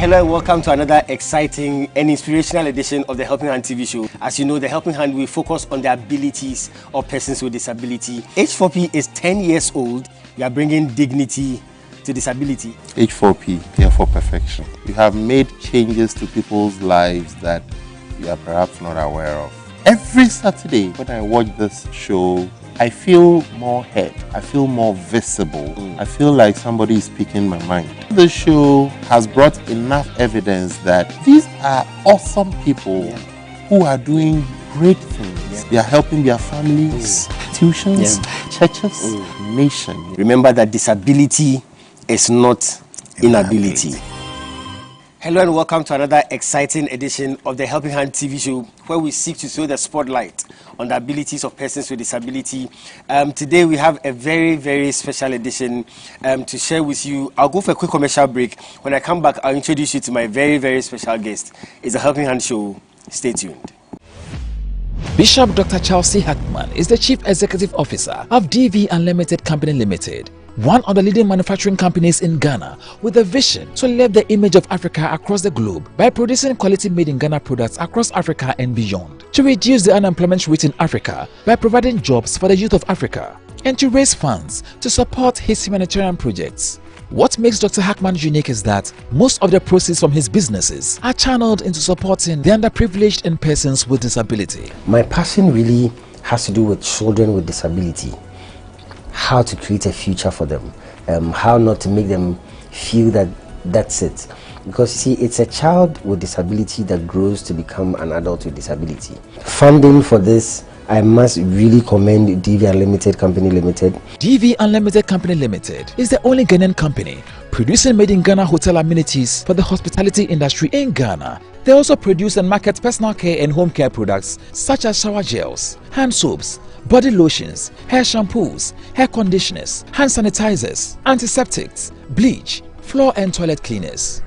Hello and welcome to another exciting and inspirational edition of the Helping Hand TV show. As you know, the Helping Hand will focus on the abilities of persons with disability. H4P is 10 years old. We are bringing dignity to disability. H4P, here for perfection. You have made changes to people's lives that you are perhaps not aware of. Every Saturday when I watch this show, I feel more heard. I feel more visible. I feel like somebody is speaking my mind. The show has brought enough evidence that these are awesome people who are doing great things. They are helping their families, institutions, churches, nation. Remember that disability is not inability. Hello and welcome to another exciting edition of the Helping Hand TV show, where we seek to throw the spotlight on the abilities of persons with disability. Today we have a very, very special edition to share with you. I'll go for a quick commercial break. When I come back, I'll introduce you to my very, very special guest. It's a Helping Hand show. Stay tuned. Bishop Dr. Charles C. Hackman is the Chief Executive Officer of DV Unlimited Company Limited, one of the leading manufacturing companies in Ghana, with a vision to lift the image of Africa across the globe by producing quality made in Ghana products across Africa and beyond, to reduce the unemployment rate in Africa by providing jobs for the youth of Africa, and to raise funds to support his humanitarian projects. What makes Dr. Hackman unique is that most of the proceeds from his businesses are channeled into supporting the underprivileged and persons with disability. My passion really has to do with children with disability. How to create a future for them, how not to make them feel that that's it. Because you see, it's a child with disability that grows to become an adult with disability. Funding for this, I must really commend DV Unlimited Company Limited. DV Unlimited Company Limited is the only Ghanaian company producing made in Ghana hotel amenities for the hospitality industry in Ghana. They also produce and market personal care and home care products such as shower gels, hand soaps, body lotions, hair shampoos, hair conditioners, hand sanitizers, antiseptics, bleach, floor and toilet cleaners.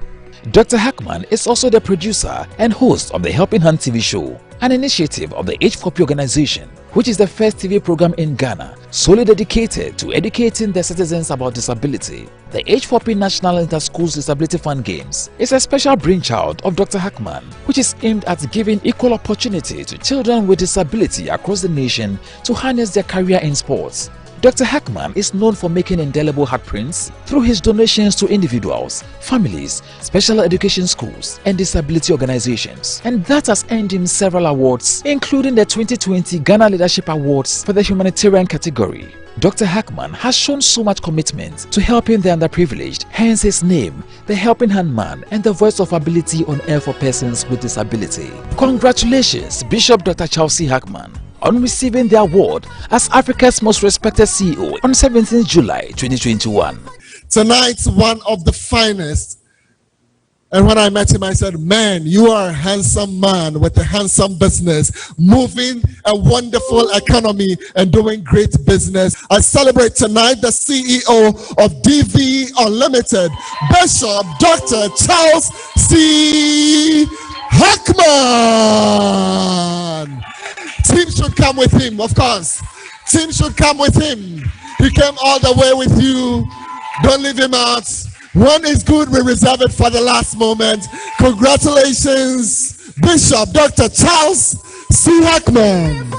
Dr. Hackman is also the producer and host of the Helping Hand TV show, an initiative of the H4P organization, which is the first TV program in Ghana solely dedicated to educating the citizens about disability. The H4P National Inter-Schools Disability Fund Games is a special brainchild of Dr. Hackman, which is aimed at giving equal opportunity to children with disability across the nation to harness their career in sports. Dr. Hackman is known for making indelible handprints through his donations to individuals, families, special education schools, and disability organizations. And that has earned him several awards, including the 2020 Ghana Leadership Awards for the humanitarian category. Dr. Hackman has shown so much commitment to helping the underprivileged, hence his name, the Helping Hand Man and the voice of ability on air for persons with disability. Congratulations, Bishop Dr. Charles C. Hackman, on receiving the award as Africa's most respected CEO on 17th July 2021. Tonight's one of the finest. And when I met him, I said, man, you are a handsome man with a handsome business, moving a wonderful economy and doing great business. I celebrate tonight the CEO of DV Unlimited, Bishop Dr. Charles C. Hackman. Team should come with him, of course. Team should come with him. He came all the way with you. Don't leave him out. One is good, we reserve it for the last moment. Congratulations, Bishop Dr. Charles C. Hackman.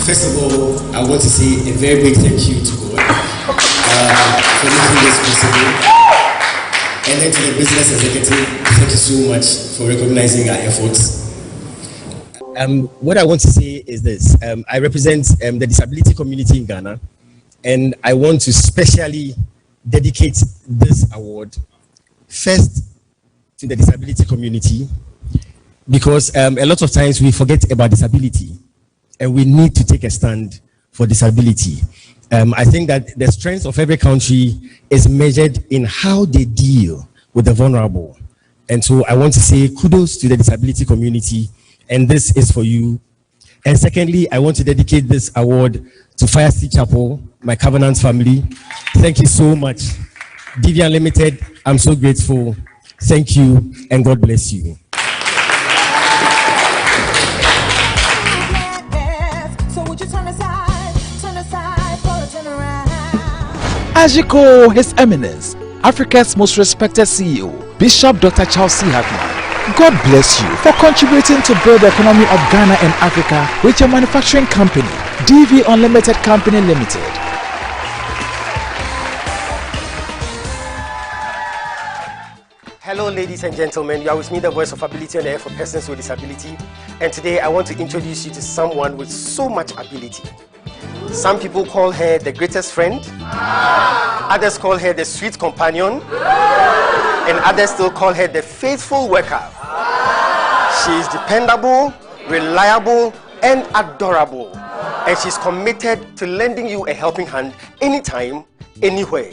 First of all, I want to say a very big thank you to God for making this possible. And then to the business executive, thank you so much for recognizing our efforts. What I want to say is this. I represent the disability community in Ghana, and I want to specially dedicate this award first to the disability community, because a lot of times we forget about disability. And we need to take a stand for disability. I think that the strength of every country is measured in how they deal with the vulnerable. And so I want to say kudos to the disability community, and this is for you. And secondly, I want to dedicate this award to Fire City Chapel, my Covenant family. Thank you so much. DV Unlimited, I'm so grateful. Thank you, and God bless you. Ajiko, His Eminence, Africa's most respected CEO, Bishop Dr. Charles C. Hackman, God bless you for contributing to build the economy of Ghana and Africa with your manufacturing company, DV Unlimited Company Limited. Hello, ladies and gentlemen. You are with me, the voice of ability on air for persons with disability. And today I want to introduce you to someone with so much ability. Some people call her the greatest friend. Others call her the sweet companion. And others still call her the faithful worker. She is dependable, reliable, and adorable. And she's committed to lending you a helping hand anytime, anywhere.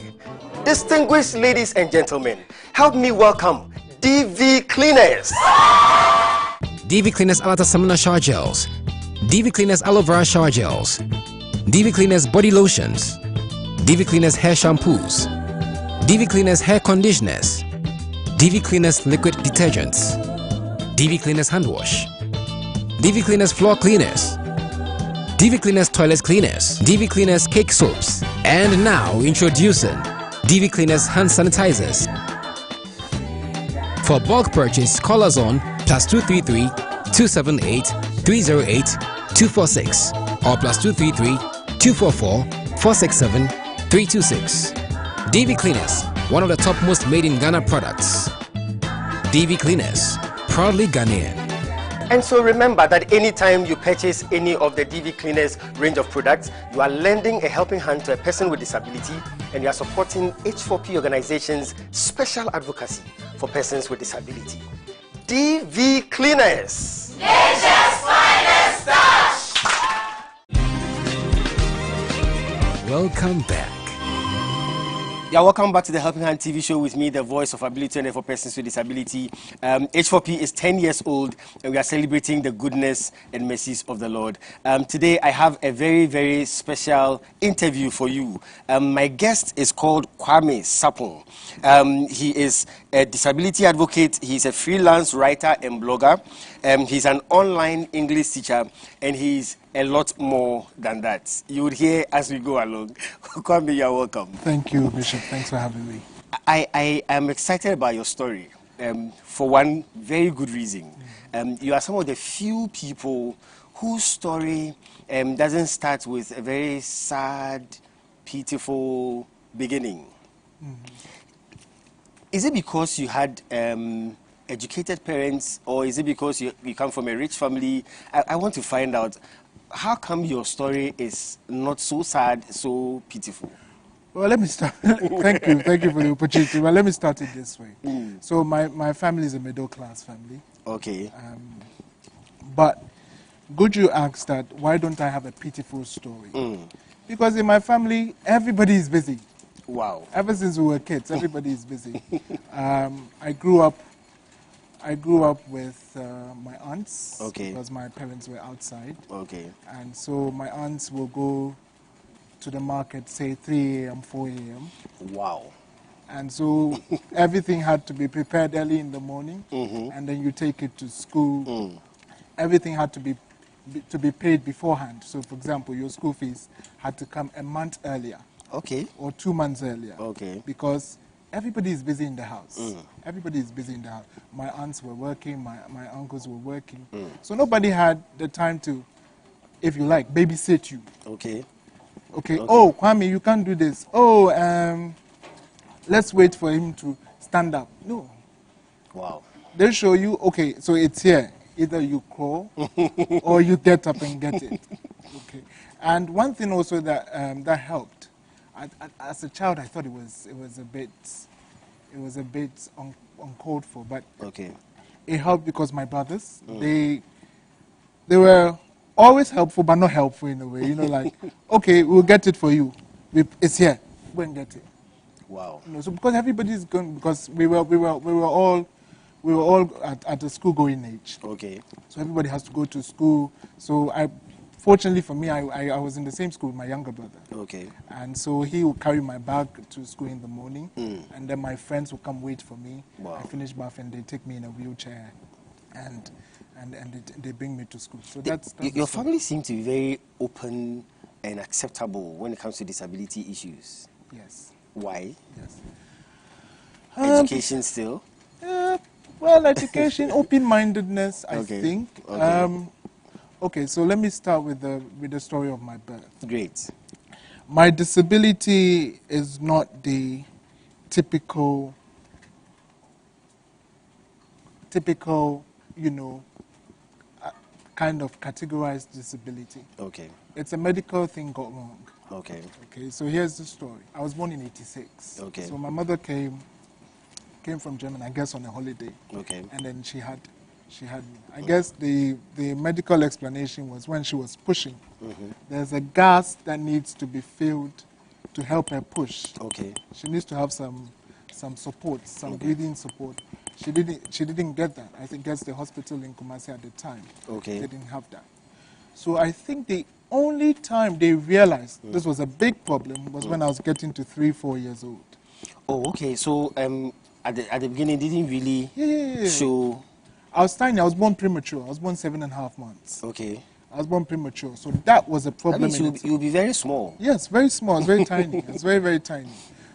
Distinguished ladies and gentlemen, help me welcome DV Cleaners. DV Cleaners Alata Samina Shower Gels, DV Cleaners Aloe Vera Shower Gels, DV Cleaners Body Lotions, DV Cleaners Hair Shampoos, DV Cleaners Hair Conditioners, DV Cleaners Liquid Detergents, DV Cleaners Hand Wash, DV Cleaners Floor Cleaners, DV Cleaners Toilet Cleaners, DV Cleaners Cake Soaps, and now introducing DV Cleaners Hand Sanitizers. For bulk purchase, call us on +233 278 308 246 or +233 244 467 326. DV Cleaners, one of the topmost made in Ghana products. DV Cleaners, proudly Ghanaian. And so remember that anytime you purchase any of the DV Cleaners range of products, you are lending a helping hand to a person with disability, and you are supporting H4P organization's special advocacy for persons with disability. DV Cleaners. Nature's finest touch. Welcome back. Yeah, welcome back to the Helping Hand TV show with me, the voice of ability and for persons with disability. H4P is 10 years old, and we are celebrating the goodness and mercies of the Lord. Today, I have a very, very special interview for you. My guest is called Kwame Sapong. He is a disability advocate. He's a freelance writer and blogger. He's an online English teacher, and he's a lot more than that. You would hear as we go along. Kwame, you're welcome. Thank you, Bishop. Thanks for having me. I am excited about your story for one very good reason. You are some of the few people whose story doesn't start with a very sad, pitiful beginning. Is it because you had educated parents, or is it because you come from a rich family? I want to find out, how come your story is not so sad, so pitiful? Well, let me start. Thank you for the opportunity. Well, let me start it this way. So my family is a middle-class family. Okay. But good you asked that, why don't I have a pitiful story? Because in my family, everybody is busy. Wow. Ever since we were kids, everybody is busy. I grew up with my aunts, okay, because my parents were outside. Okay. And so my aunts will go to the market, say 3 a.m., 4 a.m. Wow. And so everything had to be prepared early in the morning, and then you take it to school. Everything had to be paid beforehand. So, for example, your school fees had to come a month earlier. Okay. Or 2 months earlier. Okay. Because everybody is busy in the house. Everybody is busy in the house. My aunts were working, my uncles were working. So nobody had the time to, if you like, babysit you. Okay. Okay. Oh, Kwame, you can't do this. Oh, let's wait for him to stand up. No. Wow. They show you, okay, so it's here. Either you crawl or you get up and get it. Okay. And one thing also that that helped. As a child, I thought it was a bit uncalled for, but okay, it helped because my brothers they were always helpful, but not helpful in a way. You know, like, okay, we'll get it for you. It's here. Go and get it. Wow. You know, so because everybody's going, because we were all at the school going age. Okay. So everybody has to go to school. So fortunately for me, I was in the same school with my younger brother. Okay. And so he would carry my bag to school in the morning, and then my friends would come wait for me. Wow. I finish bathing, they take me in a wheelchair, and they bring me to school. So that's your family seems to be very open and acceptable when it comes to disability issues. Yes. Why? Yes. Education still? Well, education, open-mindedness, I Okay. think. Okay. Okay, so let me start with the story of my birth. Great. My disability is not the typical, you know, kind of categorized disability. Okay. It's a medical thing got wrong. Okay. Okay, so here's the story. I was born in '86. Okay. So my mother came from Germany, I guess, on a holiday. Okay. And then she had me. I guess the medical explanation was when she was pushing, there's a gas that needs to be filled to help her push. Okay. She needs to have some support, some breathing support. She didn't get that. I think that's the hospital in Kumasi at the time. Okay. They didn't have that. So I think the only time they realized this was a big problem was when I was getting to 3-4 years old. Oh, okay. So at the beginning, it didn't really show. I was tiny. I was born premature. I was born 7.5 months. Okay. I was born premature, so that was a problem. That means you'll be very small. Yes, very small. It's very tiny. It's very, very tiny.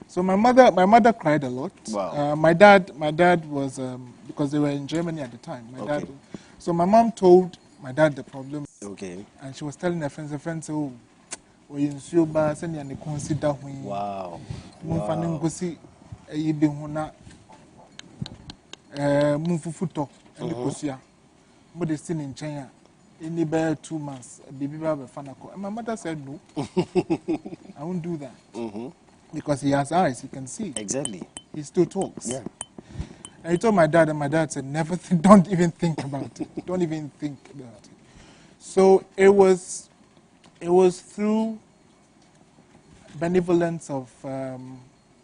So my mother cried a lot. Wow. My dad was because they were in Germany at the time. Dad. So my mom told my dad the problem. Okay. And she was telling her friends, oh, we in Suba, send you consider when. Wow. Mumfufuto and Kosia. But they still in China. In about 2 months, baby Fanako. And my mother said, no, I won't do that. Because he has eyes, he can see. Exactly. He still talks. Yeah. And he told my dad, and my dad said, don't even think about it. Don't even think about it. So it was through benevolence of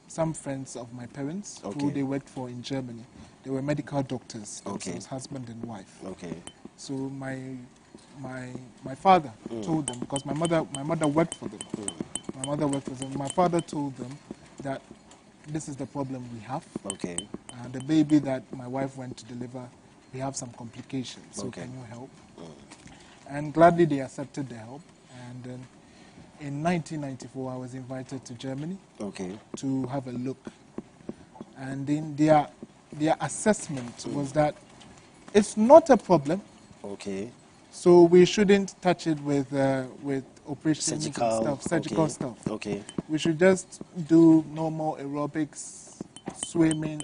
some friends of my parents who they worked for in Germany. They were medical doctors. Okay. It was husband and wife. Okay. So my father told them, because my mother worked for them. My mother worked for them. My father told them that this is the problem we have. Okay. The baby that my wife went to deliver, we have some complications. So can you help? And gladly they accepted the help. And then in 1994, I was invited to Germany to have a look. And then their assessment was that it's not a problem. Okay. So we shouldn't touch it with operations and stuff, surgical stuff. Okay. We should just do normal aerobics, swimming,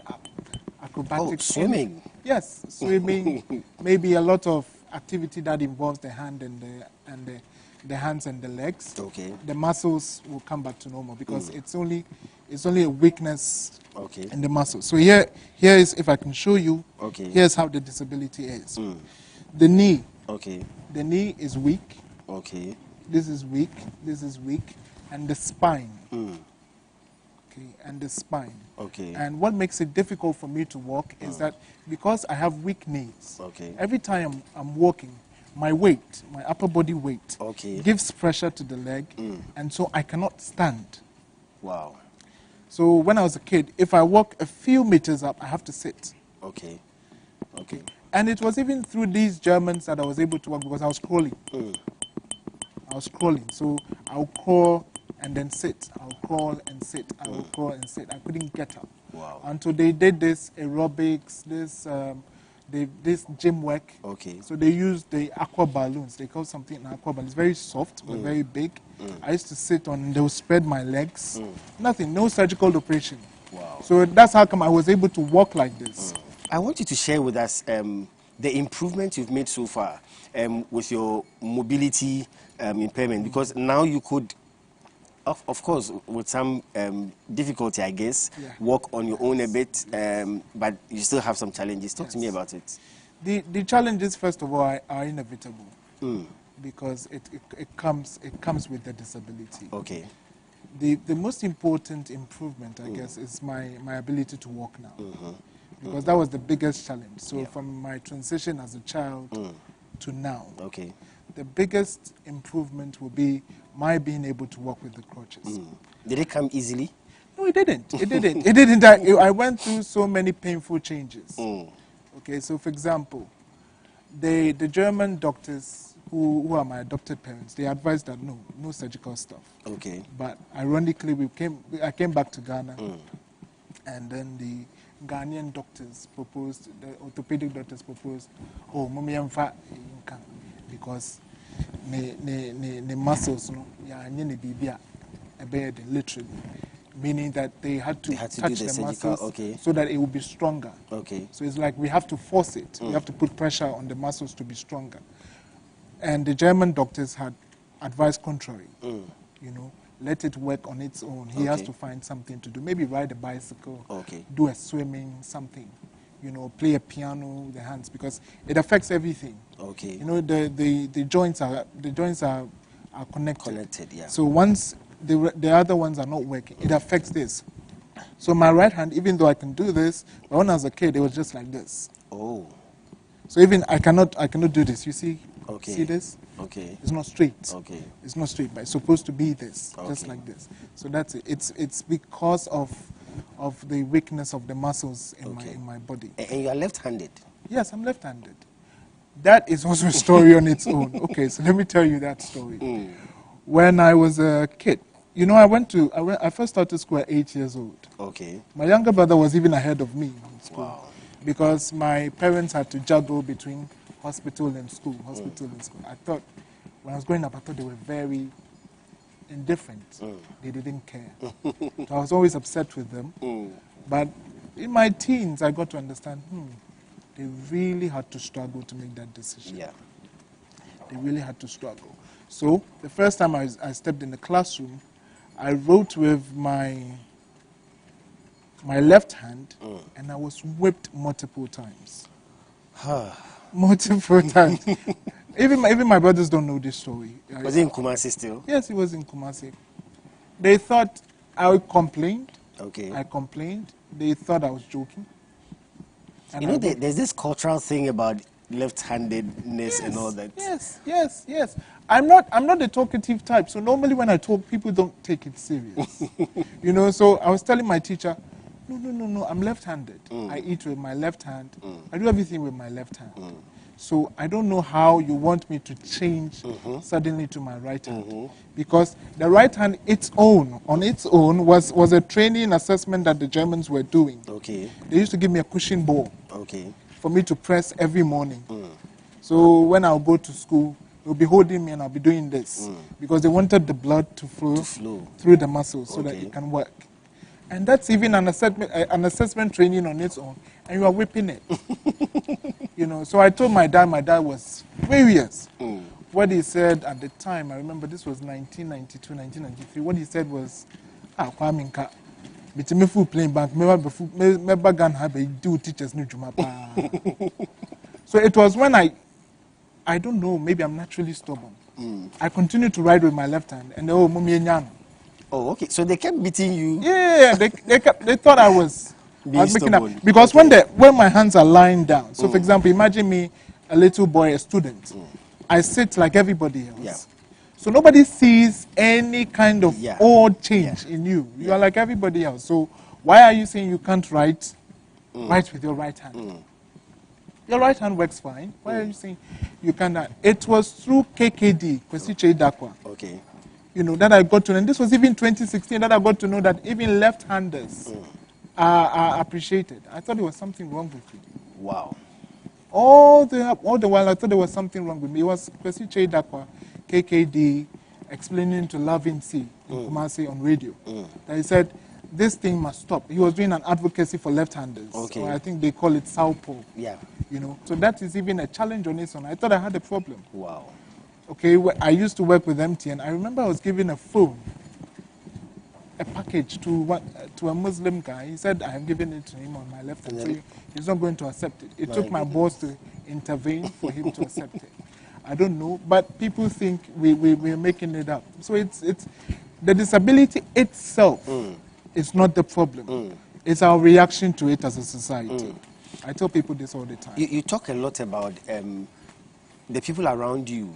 acrobatics. Oh, swimming. Yes, swimming. Maybe a lot of activity that involves the hand and the hands and the legs. Okay. The muscles will come back to normal because it's only a weakness in the muscles. So here is, if I can show you. Okay. Here's how the disability is. The knee. Okay. The knee is weak. Okay. This is weak. This is weak, and the spine. Okay, and the spine. Okay. And what makes it difficult for me to walk is that because I have weak knees. Okay. Every time I'm walking, my weight, my upper body weight, gives pressure to the leg, and so I cannot stand. Wow. So when I was a kid, if I walk a few meters up, I have to sit. Okay. Okay. And it was even through these Germans that I was able to walk because I was crawling. I was crawling. So I'll crawl and then sit. I'll crawl and sit. I will crawl and sit. I couldn't get up. Wow. Until they did this aerobics, this gym work. Okay. So they used the aqua balloons. They call something an aqua balloon. It's very soft, but very big. I used to sit on, they would spread my legs. Nothing, no surgical operation. Wow. So that's how come I was able to walk like this. I want you to share with us the improvement you've made so far with your mobility impairment, because now you could, of course, with some difficulty, I guess, walk on your own a bit, but you still have some challenges. Talk to me about it. The challenges, first of all, are inevitable because it comes with the disability. Okay. The most important improvement, I guess, is my ability to walk now. Because that was the biggest challenge. So from my transition as a child to now. Okay. the biggest improvement will be my being able to walk with the crutches. Did it come easily? No, it didn't. It didn't. It didn't. I went through so many painful changes. Okay, so for example, the German doctors who are my adopted parents, they advised that no surgical stuff. Okay. But ironically, I came back to Ghana, and then the Ghanaian doctors proposed, the orthopedic doctors proposed, oh, because the muscles, literally, meaning that they had to touch the muscles so that it would be stronger. Okay. So it's like we have to force it. We have to put pressure on the muscles to be stronger. And the German doctors had advised contrary. You know, let it work on its own. He has to find something to do. Maybe ride a bicycle, do a swimming, something. You know, play a piano with the hands, because it affects everything. Okay. You know, the joints are connected. Connected, yeah. So once the other ones are not working, it affects this. So my right hand, even though I can do this, but when I was a kid, it was just like this. Oh. So even I cannot do this. You see? Okay. See this? Okay. It's not straight. Okay. It's not straight, but it's supposed to be this, just like this. So that's it. It's because of the weakness of the muscles in my body. And you are left-handed? Yes, I'm left-handed. That is also a story on its own. Okay, so let me tell you that story. When I was a kid, you know, I first started school at 8 years old. Okay. My younger brother was even ahead of me in school. Wow. Because my parents had to juggle between hospital and school, I thought, when I was growing up, I thought they were very indifferent. They didn't care. So I was always upset with them. But in my teens, I got to understand, they really had to struggle to make that decision. Yeah. They really had to struggle. So the first time I stepped in the classroom, I wrote with my left hand, and I was whipped multiple times. Multiple times. Even my brothers don't know this story. Was he in Kumasi still? Yes, he was in Kumasi. They thought I complained. Okay. I complained. They thought I was joking. And you know, there's this cultural thing about left-handedness and all that. Yes. I'm not the talkative type, so normally when I talk, people don't take it serious. You know, so I was telling my teacher, no, I'm left-handed. I eat with my left hand. I do everything with my left hand. So I don't know how you want me to change suddenly to my right hand. Because the right hand, on its own, was a training assessment that the Germans were doing. Okay. They used to give me a cushion ball. Okay. For me to press every morning. So when I'll go to school, they'll be holding me and I'll be doing this. Because they wanted the blood to flow through the muscles so that it can work. And that's even an assessment training on its own, and you are whipping it. You know, so I told my dad was furious. What he said at the time, I remember this was 1992, 1993, what he said was, Kwaminka, bitimi fu playing bank, member gan have do teachers new juma. So it was when I don't know, maybe I'm naturally stubborn. I continued to ride with my left hand, and oh, okay. So they kept beating you? Yeah, they thought I was making up. stubborn. Because when my hands are lying down, so for example, imagine me, a little boy, a student. I sit like everybody else. Yeah. So nobody sees any kind of odd change in you. You are like everybody else. So why are you saying you can't write with your right hand? Your right hand works fine. Why are you saying you cannot? It was through KKD, Kwesiche Dakwa. Okay. You know, that I got to know, and this was even 2016, that I got to know that even left-handers are appreciated. I thought there was something wrong with me. Wow. All the while, I thought there was something wrong with me. It was Kwesiche Dakwa, KKD, explaining to Loving C in Kumasi on radio. That he said, this thing must stop. He was doing an advocacy for left-handers. Okay. Or I think they call it Southpaw. Yeah. You know, so that is even a challenge on its own. I thought I had a problem. Wow. Okay, I used to work with MTN. I remember I was given a phone, a package to a Muslim guy. He said I have given it to him on my left hand, so he's not going to accept it. It took my boss to intervene for him to accept it. I don't know, but people think we're making it up. So it's the disability itself is not the problem. It's our reaction to it as a society. I tell people this all the time. You talk a lot about the people around you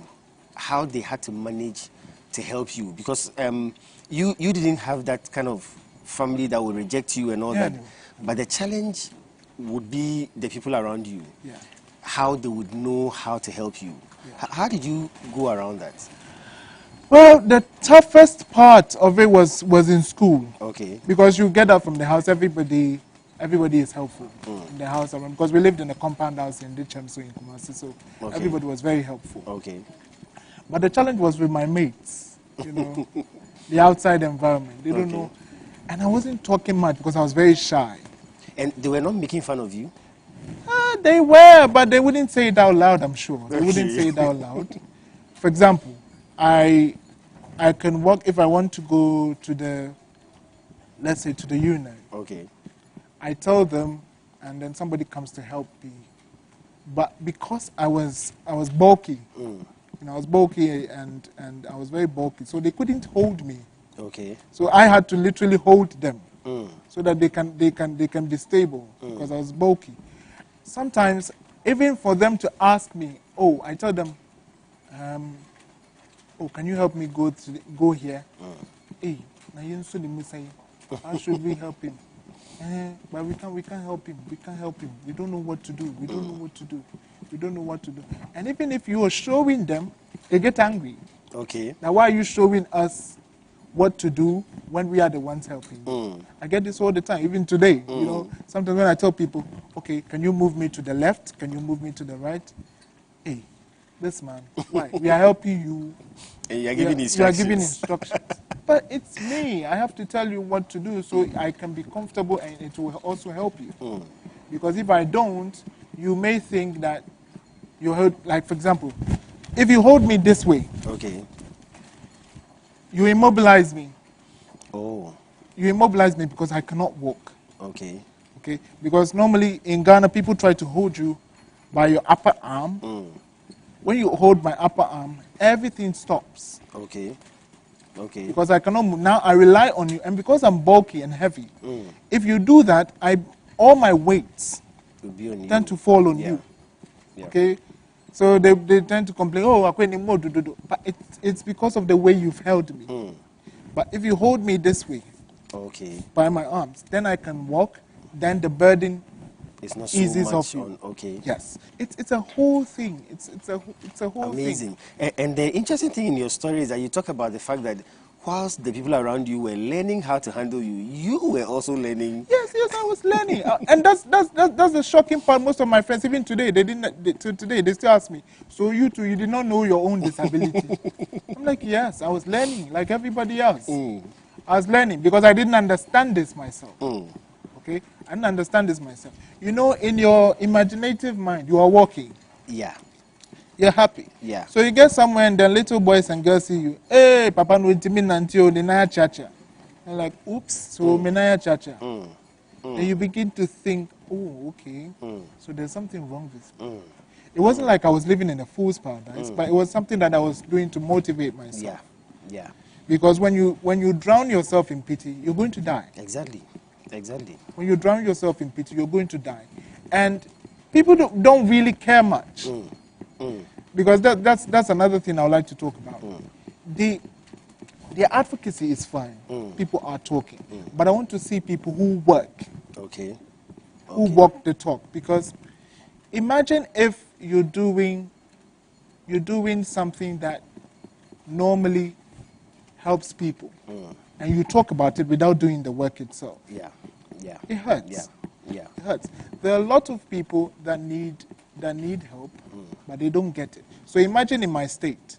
how they had to manage to help you, because you didn't have that kind of family that would reject you and all that. No. But the challenge would be the people around you. Yeah. How they would know how to help you. Yeah. How did you go around that? Well, the toughest part of it was in school. Okay. Because you get out from the house, everybody is helpful in the house around. Because we lived in a compound house in Dicham, so in Kumasi, so everybody was very helpful. Okay. But the challenge was with my mates, you know, the outside environment. They don't know. And I wasn't talking much because I was very shy. And they were not making fun of you? They were, but they wouldn't say it out loud, I'm sure. They wouldn't say it out loud. For example, I can walk if I want to go to the, let's say, to the urinary. Okay. I tell them, and then somebody comes to help me. But because I was bulky, you know, I was bulky and I was very bulky, so they couldn't hold me. Okay. So I had to literally hold them so that they can be stable because I was bulky. Sometimes, even for them to ask me, I tell them, can you help me go here? Hey, how should we help him? But we can't help him. We can't help him. We don't know what to do. We don't know what to do. We don't know what to do. And even if you are showing them, they get angry. Okay. Now, why are you showing us what to do when we are the ones helping? I get this all the time, even today. You know, sometimes when I tell people, okay, can you move me to the left? Can you move me to the right? Hey, this man, why? We are helping you. And you are giving instructions. You are giving instructions. But it's me. I have to tell you what to do so I can be comfortable and it will also help you. Because if I don't, you may think that you hold, like for example, if you hold me this way, you immobilize me. Oh. You immobilize me because I cannot walk. Okay. Okay? Because normally in Ghana, people try to hold you by your upper arm. When you hold my upper arm, everything stops. Okay. Okay. Because I cannot move. Now I rely on you. And because I'm bulky and heavy, if you do that, all my weights tend to fall on you. Yeah. Okay? So they tend to complain, but it's because of the way you've held me. But if you hold me this way, by my arms, then I can walk, then the burden it's not so eases much off you. Okay. Yes. It's a whole thing. It's a whole Amazing. thing. And the interesting thing in your story is that you talk about the fact that whilst the people around you were learning how to handle you, you were also learning. Yes, I was learning. And that's the shocking part. Most of my friends, even today, they still ask me, so you two, you did not know your own disability? I'm like, yes, I was learning like everybody else. I was learning because I didn't understand this myself. Okay? I didn't understand this myself. You know, in your imaginative mind, you are walking. Yeah. You're happy. Yeah. So you get somewhere and then little boys and girls see you. Hey, Papa no intimi nantio dinaya chacha. And like, oops, so menaya chacha. And you begin to think, oh, okay. So there's something wrong with me. It wasn't like I was living in a fool's paradise, but it was something that I was doing to motivate myself. Yeah. Because when you drown yourself in pity, you're going to die. Exactly. When you drown yourself in pity, you're going to die. And people don't really care much. Because that's another thing I would like to talk about. The advocacy is fine. People are talking. But I want to see people who work. Who walk the talk. Because imagine if you're doing something that normally helps people. And you talk about it without doing the work itself. It hurts. It hurts. There are a lot of people that need help, but they don't get it. So imagine in my state,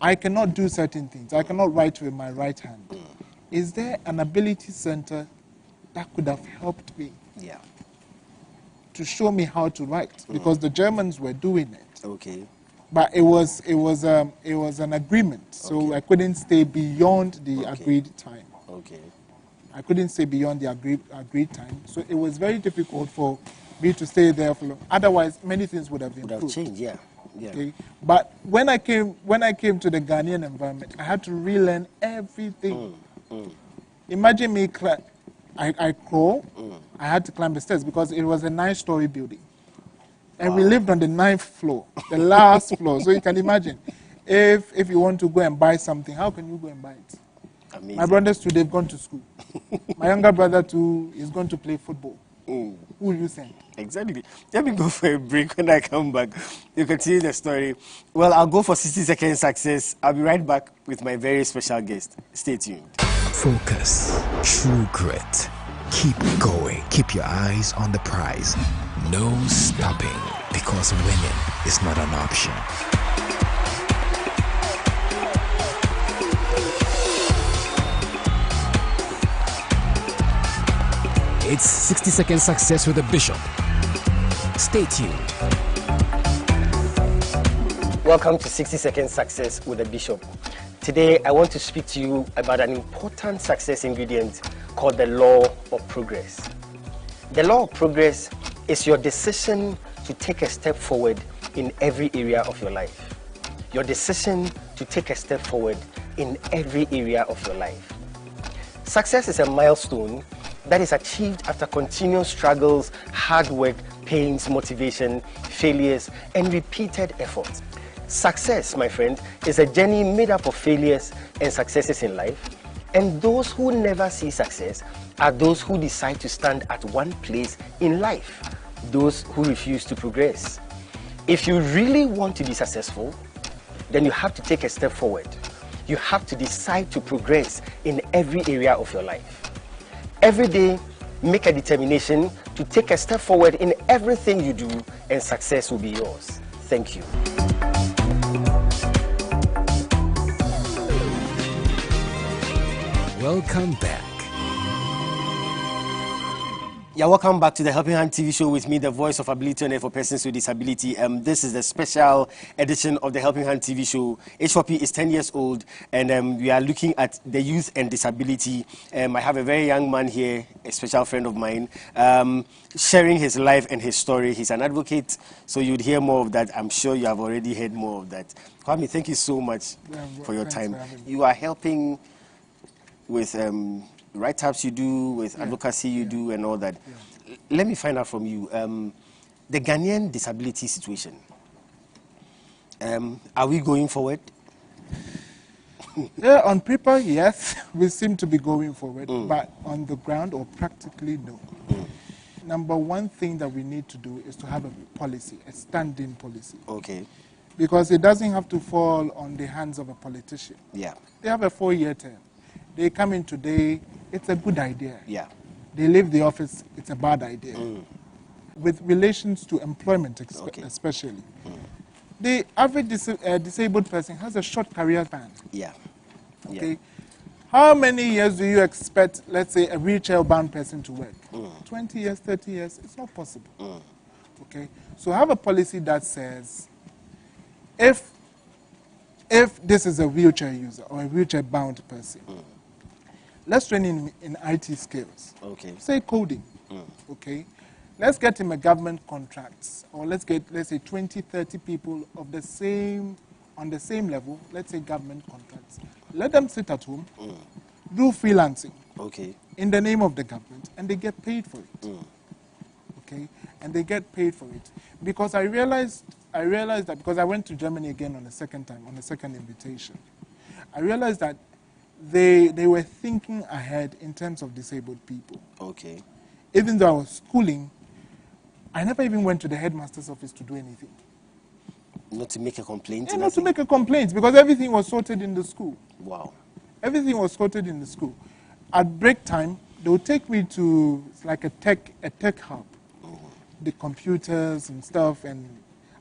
I cannot do certain things. I cannot write with my right hand. Is there an ability center that could have helped me to show me how to write? Because the Germans were doing it. But it was an agreement, so I couldn't stay beyond the agreed time. I couldn't stay beyond the agreed time, so it was very difficult for me to stay there for long. Otherwise, many things would have improved. Would have changed, Okay? But when I came to the Ghanaian environment, I had to relearn everything. Imagine me, I crawl. I had to climb the stairs because it was a 9-story building. And we lived on the 9th floor, the last floor. So you can imagine. If you want to go and buy something, how can you go and buy it? Amazing. My brothers too, they've gone to school. My younger brother too is going to play football. Who will you send? Exactly. Let me go for a break. When I come back, you continue the story. Well, I'll go for 60-second success. I'll be right back with my very special guest. Stay tuned. Focus. True grit. Keep going. Keep your eyes on the prize. No stopping, because winning is not an option. It's 60-second success with the Bishop. Stay tuned. Welcome to 60-second success with the Bishop. Today, I want to speak to you about an important success ingredient called the law of progress. The law of progress is your decision to take a step forward in every area of your life. Your decision to take a step forward in every area of your life. Success is a milestone that is achieved after continuous struggles, hard work, pains, motivation, failures, and repeated efforts. Success, my friend, is a journey made up of failures and successes in life. And those who never see success are those who decide to stand at one place in life, those who refuse to progress. If you really want to be successful, then you have to take a step forward. You have to decide to progress in every area of your life. Every day, make a determination to take a step forward in everything you do, and success will be yours. Thank you. Welcome back. Yeah, welcome back to the Helping Hand TV show with me, the voice of ability on air for persons with disability. This is the special edition of the Helping Hand TV show. H4P is 10 years old, and we are looking at the youth and disability. I have a very young man here, a special friend of mine, sharing his life and his story. He's an advocate, so you'd hear more of that. I'm sure you have already heard more of that. Kwame, thank you so much for your time. You are helping with write-ups you do, with advocacy you do, and all that. Yeah. Let me find out from you, the Ghanaian disability situation. Are we going forward? Yeah, on paper, yes, we seem to be going forward, but on the ground, or practically, no. Number one thing that we need to do is to have a policy, a standing policy. Okay. Because it doesn't have to fall on the hands of a politician. Yeah. They have a 4-year term. They come in today, it's a good idea. Yeah. They leave the office, it's a bad idea. With relations to employment, especially. The average disabled person has a short career span. Yeah. Okay. Yeah. How many years do you expect, let's say, a wheelchair-bound person to work? 20 years, 30 years? It's not possible. Okay. So have a policy that says, if this is a wheelchair user or a wheelchair-bound person, let's train him in IT skills. Okay. Say coding. Okay. Let's get him a government contract, or let's say 20, 30 people of the same, on the same level, let's say government contracts. Let them sit at home, do freelancing. Okay. In the name of the government, and they get paid for it. Okay. And they get paid for it. Because I realized that, because I went to Germany again on the second time, on the second invitation, I realized that they were thinking ahead in terms of disabled people. Okay. Even though I was schooling, I never even went to the headmaster's office to do anything. Not to make a complaint? Yeah, not to make a complaint, because everything was sorted in the school. Wow. Everything was sorted in the school. At break time, they would take me to like a tech hub, the computers and stuff, and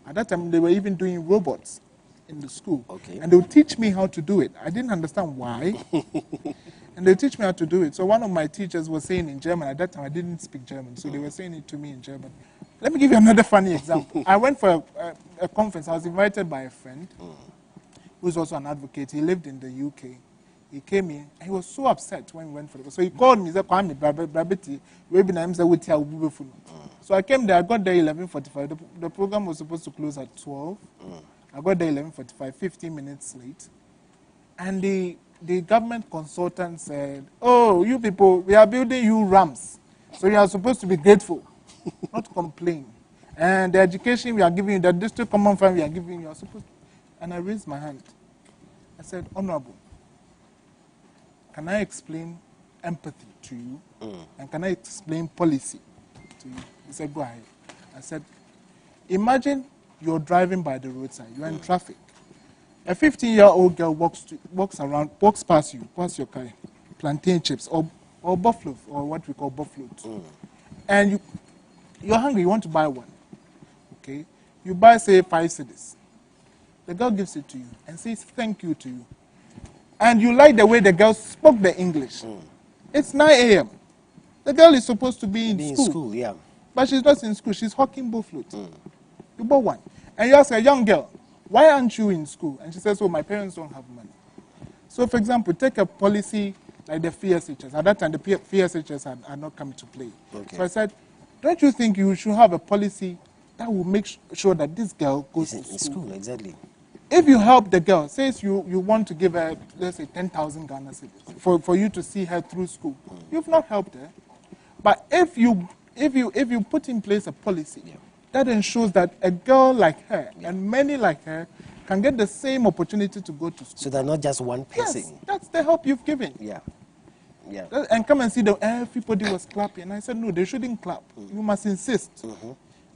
at that time they were even doing robots in the school. Okay. And they would teach me how to do it. I didn't understand why. And they would teach me how to do it. So one of my teachers was saying in German, at that time I didn't speak German, so they were saying it to me in German. Let me give you another funny example. I went for a conference. I was invited by a friend who's also an advocate. He lived in the UK. He came in, and he was so upset when we went for it. So he called me, he said, Kwame, Brabiti, so I came there, I got there 11:45. The program was supposed to close at 12. I got there 11:45, 15 minutes late. And the government consultant said, oh, you people, we are building you ramps. So you are supposed to be grateful, not complain. And the education we are giving you, the district common fund we are giving you, are supposed to. And I raised my hand. I said, Honorable, can I explain empathy to you? And can I explain policy to you? He said, go ahead. I said, imagine you're driving by the roadside, you're in traffic. A 15-year-old girl walks past you, past your car, plantain chips or buffalo, or what we call buffalo. And you're hungry, you want to buy one. Okay? You buy, say, 5 cedis. The girl gives it to you and says thank you to you. And you like the way the girl spoke the English. It's 9 a.m. The girl is supposed to be in school. Yeah. But she's not in school, she's hawking buffalo. You bought one. And you ask a young girl, why aren't you in school? And she says, oh, my parents don't have money. So, for example, take a policy like the FSHS. At that time, the FSHS had not come to play. Okay. So I said, don't you think you should have a policy that will make sure that this girl goes to school? Exactly. If you help the girl, say you want to give her, let's say, 10,000 Ghana cedis for you to see her through school, you've not helped her. But if you put in place a policy that ensures that a girl like her and many like her can get the same opportunity to go to school. So they're not just one person. Yes, that's the help you've given. Yeah. And come and see everybody was clapping. And I said, no, they shouldn't clap. You must insist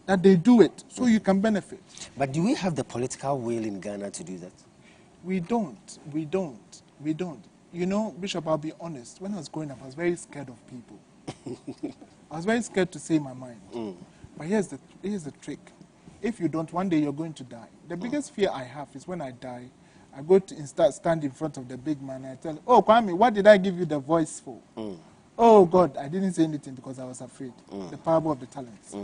that they do it so you can benefit. But do we have the political will in Ghana to do that? We don't. You know, Bishop, I'll be honest. When I was growing up, I was very scared of people. I was very scared to say my mind. But here's the trick. If you don't, one day you're going to die. The biggest fear I have is when I die, I go to stand in front of the big man and I tell him, oh, Kwame, what did I give you the voice for? Oh, God, I didn't say anything because I was afraid. The parable of the talents.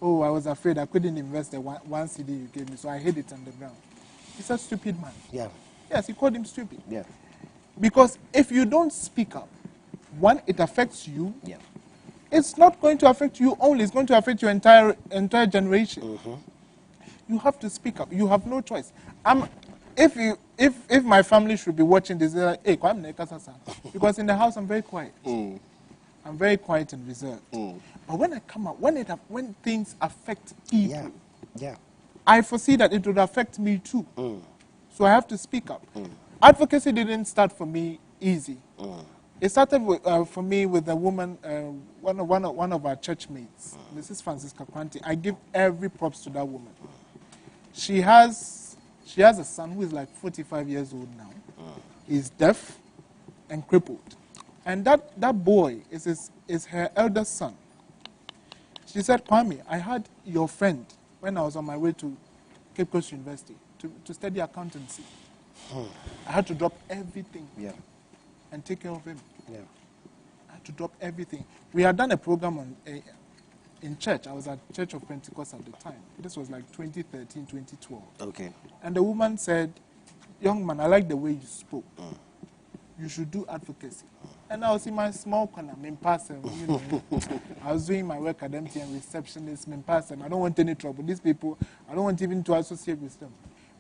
Oh, I was afraid I couldn't invest the one CD you gave me, so I hid it on the ground. He's a stupid man. Yeah. Yes, he called him stupid. Yeah. Because if you don't speak up, one, it affects you. Yeah. It's not going to affect you only, it's going to affect your entire generation. You have to speak up. You have no choice. If my family should be watching this, they're like, hey, because in the house I'm very quiet. I'm very quiet and reserved. But when I come out, when things affect people, I foresee that it would affect me too. So I have to speak up. Advocacy didn't start for me easy. It started for me with a woman, one of our church mates, Mrs. Francisca Kwanti. I give every props to that woman. She has a son who is like 45 years old now. He's deaf and crippled. And that boy is her eldest son. She said, Kwame, I had your friend when I was on my way to Cape Coast University to study accountancy. I had to drop everything and take care of him. I had to drop everything. We had done a program in church. I was at Church of Pentecost at the time. This was like 2013, 2012. Okay. And the woman said, young man, I like the way you spoke. You should do advocacy. And I was in my small corner, you know. I was doing my work at MTN receptionist, I don't want any trouble. These people, I don't want even to associate with them.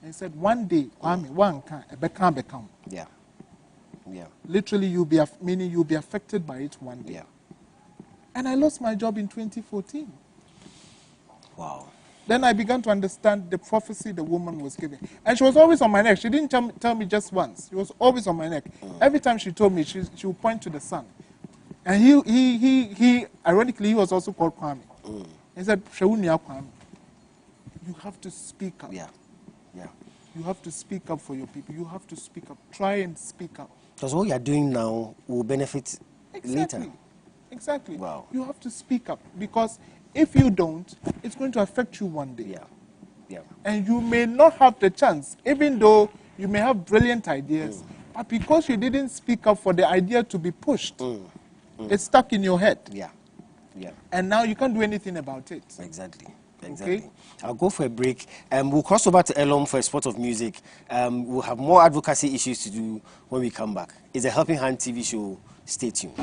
And he said, one day, one can, literally, you'll be affected by it one day. And I lost my job in 2014. Wow. Then I began to understand the prophecy the woman was giving. And she was always on my neck. She didn't tell me just once. She was always on my neck. Every time she told me, she would point to the sun. And he ironically, he was also called Kwame. He said, Shewunia Kwame, you have to speak up. You have to speak up for your people. You have to speak up. Try and speak up. Because what you're doing now will benefit later. Exactly. Wow. You have to speak up because if you don't, it's going to affect you one day. And you may not have the chance, even though you may have brilliant ideas, but because you didn't speak up for the idea to be pushed, it's stuck in your head. And now you can't do anything about it. Exactly. Okay? I'll go for a break. We'll cross over to Elorm for a spot of music. We'll have more advocacy issues to do when we come back. It's a Helping Hand TV show. Stay tuned.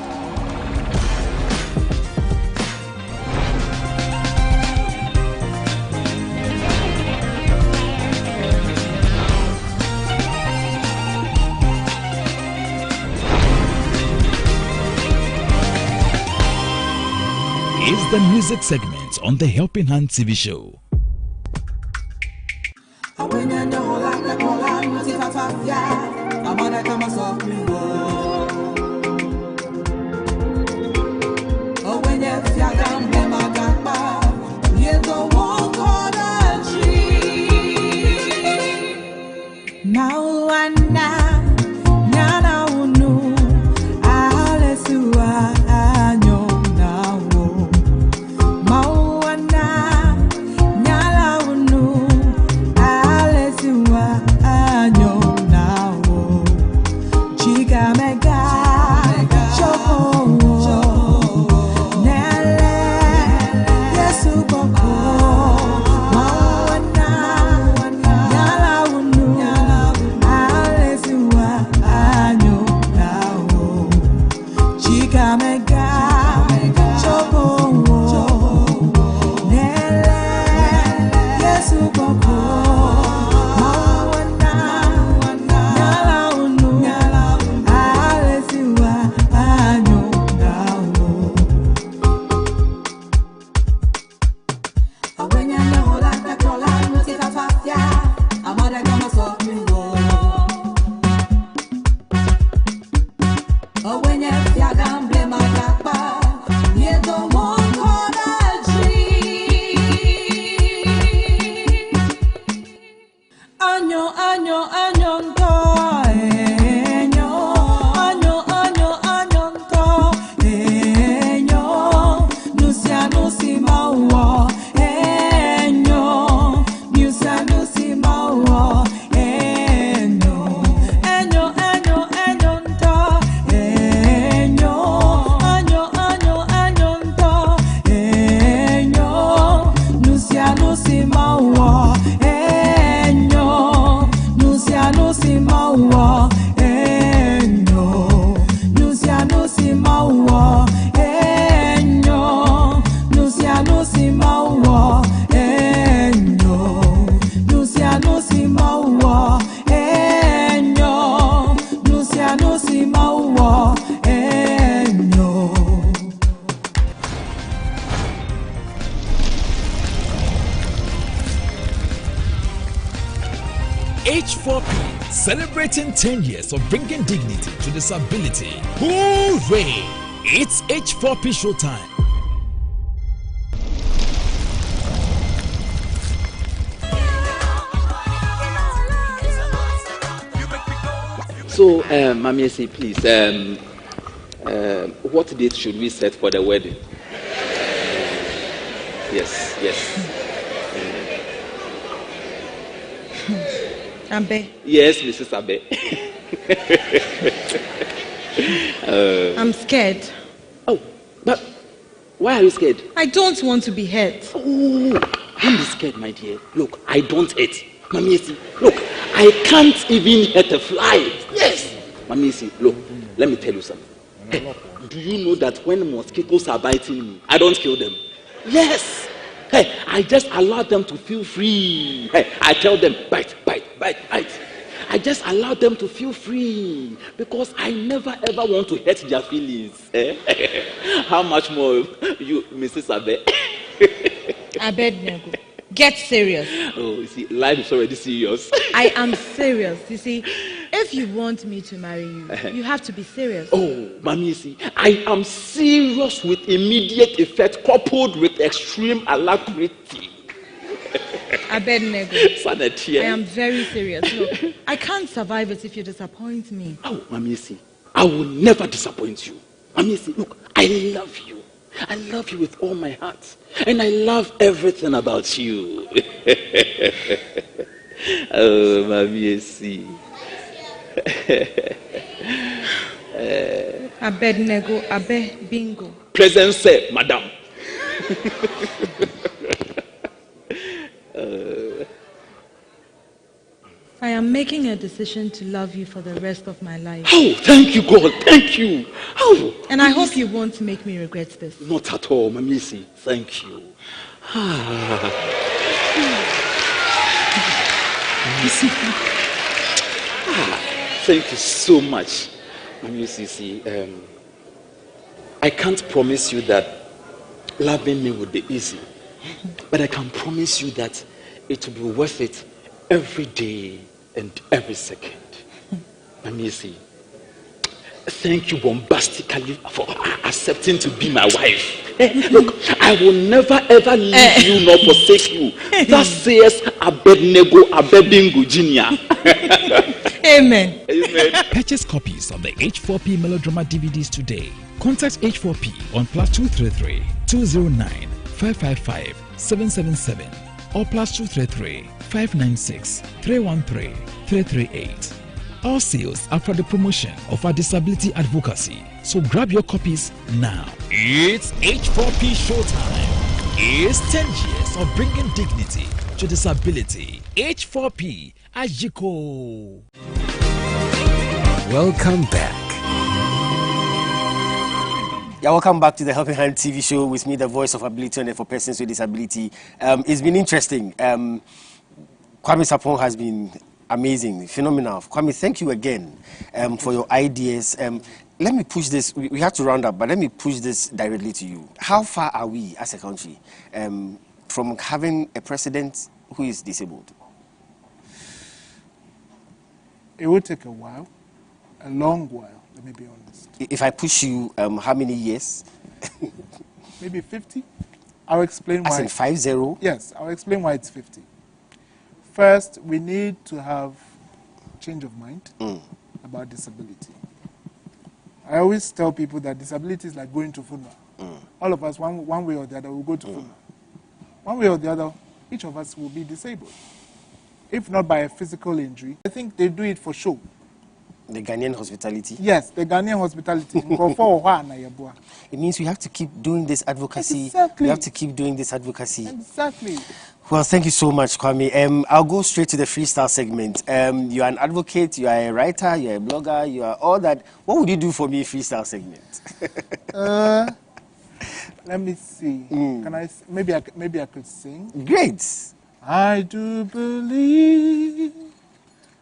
Is the music segment on the Helping Hand TV show. H4P, celebrating 10 years of bringing dignity to disability. Hooray! It's H4P Show Time. So, Mami, please, what date should we set for the wedding? Yes. Abe. Yes, Mrs. Abe. I'm scared. Oh, but why are you scared? I don't want to be hurt. Oh, don't be scared, my dear. Look, I don't hurt. Mami, look, I can't even hurt a fly. Yes. Mami, look, let me tell you something. Hey, do you know that when mosquitoes are biting me, I don't kill them? Yes. Hey, I just allow them to feel free. Hey, I tell them, bite. I just allow them to feel free because I never ever want to hurt their feelings. How much more you, Mrs. Abe? Abednego, get serious. Oh, you see, life is already serious. I am serious. You see, if you want me to marry you, you have to be serious. Oh, Mami, you see, I am serious with immediate effect coupled with extreme alacrity. Abednego, Sanity. I am very serious. Look, I can't survive it if you disappoint me. Oh, Mami, see, I will never disappoint you. Mami, see, look, I love you. I love you with all my heart. And I love everything about you. Oh, Mami, see. Abednego, Abe, bingo. Present, sir, madam. I am making a decision to love you for the rest of my life. Oh, thank you, God. Thank you. Oh, and I hope you won't make me regret this. Not at all, Mamisi. Thank you. Thank you so much. Mamisi, I can't promise you that loving me would be easy. But I can promise you that it will be worth it every day and every second. Mamisi, thank you bombastically for accepting to be my wife. Look, I will never ever leave you nor forsake you. That says Abednego Abedingo Jr. Amen. Amen. Purchase copies of the H4P Melodrama DVDs today. Contact H4P on +233 209 555 777 or +233 596 313 338. All sales are for the promotion of our disability advocacy. So grab your copies now. It's H4P Show Time. It's 10 years of bringing dignity to disability. H4P Ajiko. Welcome back. Yeah, welcome back to the Helping Hand TV show with me, the voice of ability and for persons with disability. It's been interesting. Kwame Sapong has been amazing, phenomenal. Kwame, thank you again for your ideas. Let me push this. We have to round up, but let me push this directly to you. How far are we as a country from having a president who is disabled? It will take a while, a long while, let me be honest. If I push you, how many years? Maybe 50. I'll explain why. As in 50? Yes, I'll explain why it's 50. First, we need to have change of mind about disability. I always tell people that disability is like going to funeral. All of us, one way or the other, will go to funeral. One way or the other, each of us will be disabled. If not by a physical injury, I think they do it for show. The Ghanaian hospitality? Yes, the Ghanaian hospitality. It means we have to keep doing this advocacy. Exactly. We have to keep doing this advocacy. Exactly. Well, thank you so much, Kwame. I'll go straight to the freestyle segment. You are an advocate, you are a writer, you are a blogger, you are all that. What would you do for me, freestyle segment? Let me see. Can I? Maybe I could sing. Great. I do believe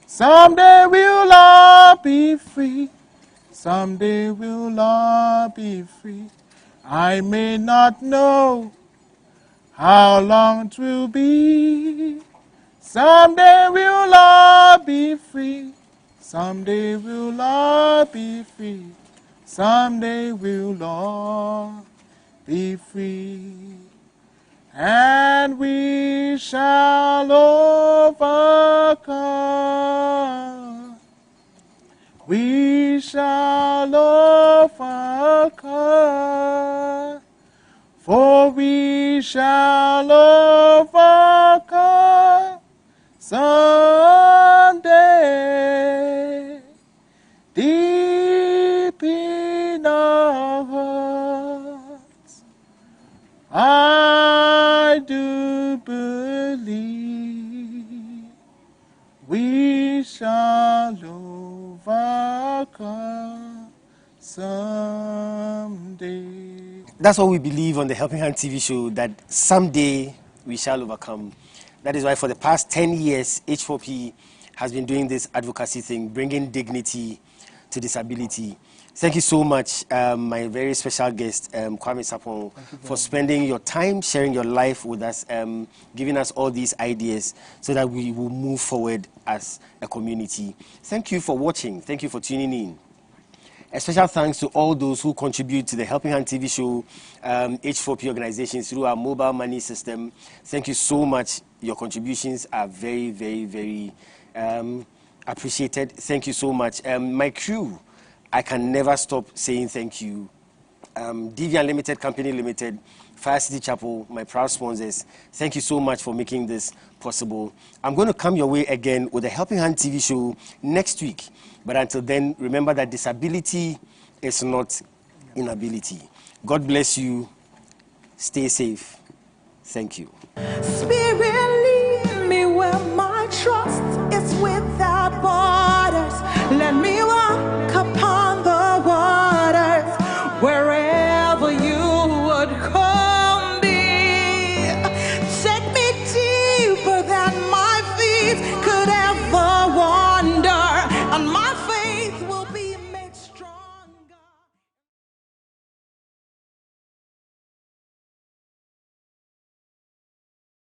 someday we'll all be free. Someday we'll all be free. I may not know how long it will be. Someday we'll all be free. Someday we'll all be free. Someday we'll all be free. And we shall overcome. We shall overcome. For we shall overcome someday. Deep in our hearts, I do believe we shall overcome someday. That's what we believe on the Helping Hand TV show, that someday we shall overcome. That is why for the past 10 years, H4P has been doing this advocacy thing, bringing dignity to disability. Thank you so much, my very special guest, Kwame Sapong, for spending your time, sharing your life with us, giving us all these ideas so that we will move forward as a community. Thank you for watching. Thank you for tuning in. A special thanks to all those who contribute to the Helping Hand TV show, H4P organizations through our mobile money system. Thank you so much. Your contributions are very, very, very appreciated. Thank you so much. My crew, I can never stop saying thank you. DV Unlimited Company Limited, Fire City Chapel, my proud sponsors. Thank you so much for making this possible. I'm going to come your way again with the Helping Hand TV show next week. But until then, remember that disability is not inability. God bless you. Stay safe. Thank you. Spirit